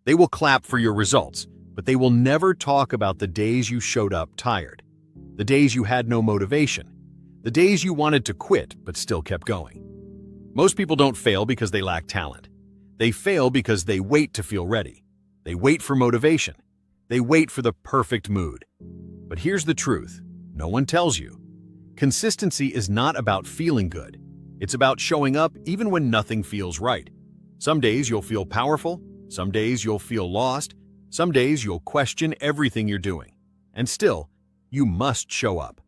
They will clap for your results, but they will never talk about the days you showed up tired, the days you had no motivation, the days you wanted to quit but still kept going. Most people don't fail because they lack talent. They fail because they wait to feel ready. They wait for motivation. They wait for the perfect mood. But here's the truth. No one tells you. Consistency is not about feeling good. It's about showing up even when nothing feels right. Some days you'll feel powerful. Some days you'll feel lost. Some days you'll question everything you're doing. And still, you must show up.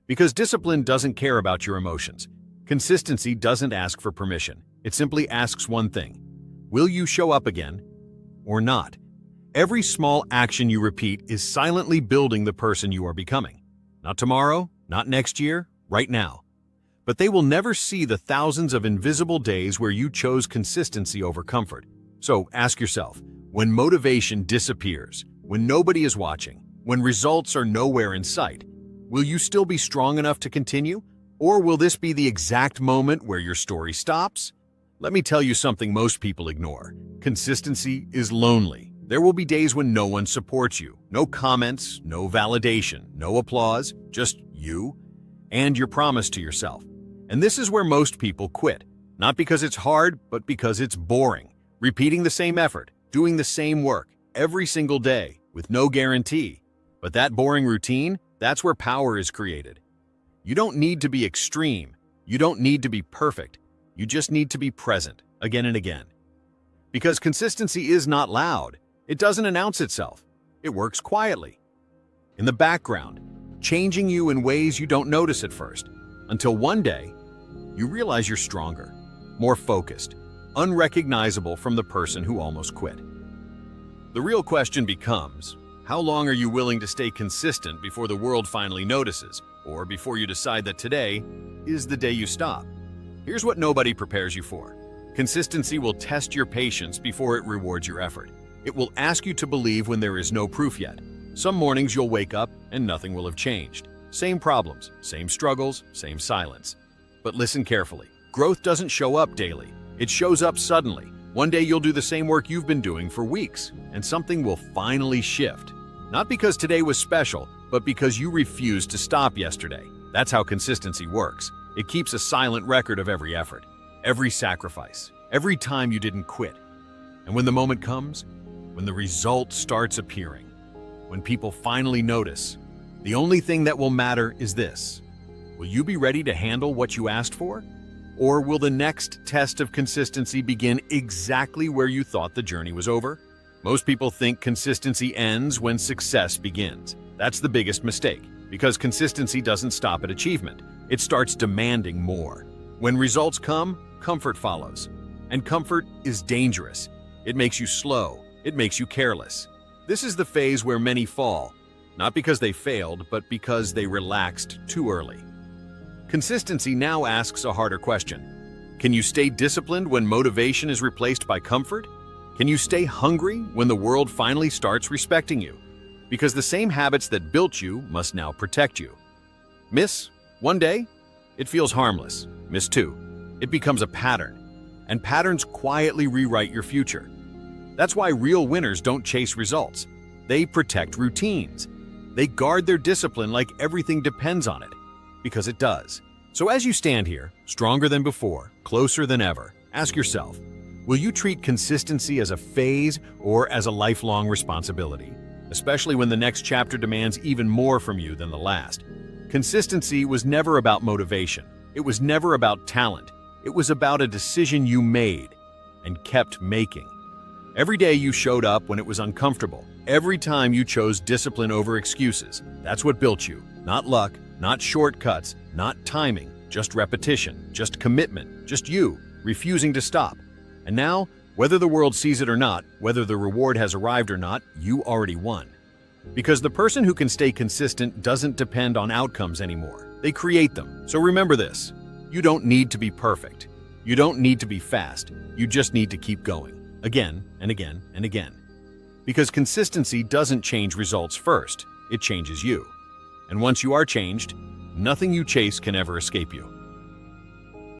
Because discipline doesn't care about your emotions. Consistency doesn't ask for permission. It simply asks one thing. Will you show up again or not? Every small action you repeat is silently building the person you are becoming. Not tomorrow, not next year, right now. But they will never see the thousands of invisible days where you chose consistency over comfort. So ask yourself, when motivation disappears, when nobody is watching, when results are nowhere in sight, will you still be strong enough to continue? Or will this be the exact moment where your story stops? Let me tell you something most people ignore. Consistency is lonely. There will be days when no one supports you. No comments, no validation, no applause, just you and your promise to yourself. And this is where most people quit. Not because it's hard, but because it's boring. Repeating the same effort, doing the same work, every single day, with no guarantee. But that boring routine, that's where power is created. You don't need to be extreme. You don't need to be perfect. You just need to be present, again and again. Because consistency is not loud. It doesn't announce itself. It works quietly, in the background, changing you in ways you don't notice at first, until one day, you realize you're stronger, more focused, unrecognizable from the person who almost quit. The real question becomes, how long are you willing to stay consistent before the world finally notices, or before you decide that today is the day you stop? Here's what nobody prepares you for. Consistency will test your patience before it rewards your effort. It will ask you to believe when there is no proof yet. Some mornings you'll wake up and nothing will have changed. Same problems, same struggles, same silence. But listen carefully. Growth doesn't show up daily. It shows up suddenly. One day you'll do the same work you've been doing for weeks, and something will finally shift. Not because today was special, but because you refused to stop yesterday. That's how consistency works. It keeps a silent record of every effort, every sacrifice, every time you didn't quit. And when the moment comes, when the result starts appearing, when people finally notice, the only thing that will matter is this. Will you be ready to handle what you asked for? Or will the next test of consistency begin exactly where you thought the journey was over? Most people think consistency ends when success begins. That's the biggest mistake, because consistency doesn't stop at achievement. It starts demanding more. When results come, comfort follows. And comfort is dangerous. It makes you slow. It makes you careless. This is the phase where many fall, not because they failed, but because they relaxed too early. Consistency now asks a harder question. Can you stay disciplined when motivation is replaced by comfort? Can you stay hungry when the world finally starts respecting you? Because the same habits that built you must now protect you. Miss one day, it feels harmless. Miss two, it becomes a pattern. And patterns quietly rewrite your future. That's why real winners don't chase results. They protect routines. They guard their discipline like everything depends on it. Because it does. So as you stand here, stronger than before, closer than ever, ask yourself, will you treat consistency as a phase or as a lifelong responsibility? Especially when the next chapter demands even more from you than the last. Consistency was never about motivation. It was never about talent. It was about a decision you made and kept making. Every day you showed up when it was uncomfortable. Every time you chose discipline over excuses. That's what built you. Not luck, not shortcuts, not timing, just repetition, just commitment, just you, refusing to stop. And now, whether the world sees it or not, whether the reward has arrived or not, you already won. Because the person who can stay consistent doesn't depend on outcomes anymore. They create them. So remember this. You don't need to be perfect. You don't need to be fast. You just need to keep going. Again and again and again. Because consistency doesn't change results first. It changes you. And once you are changed, nothing you chase can ever escape you.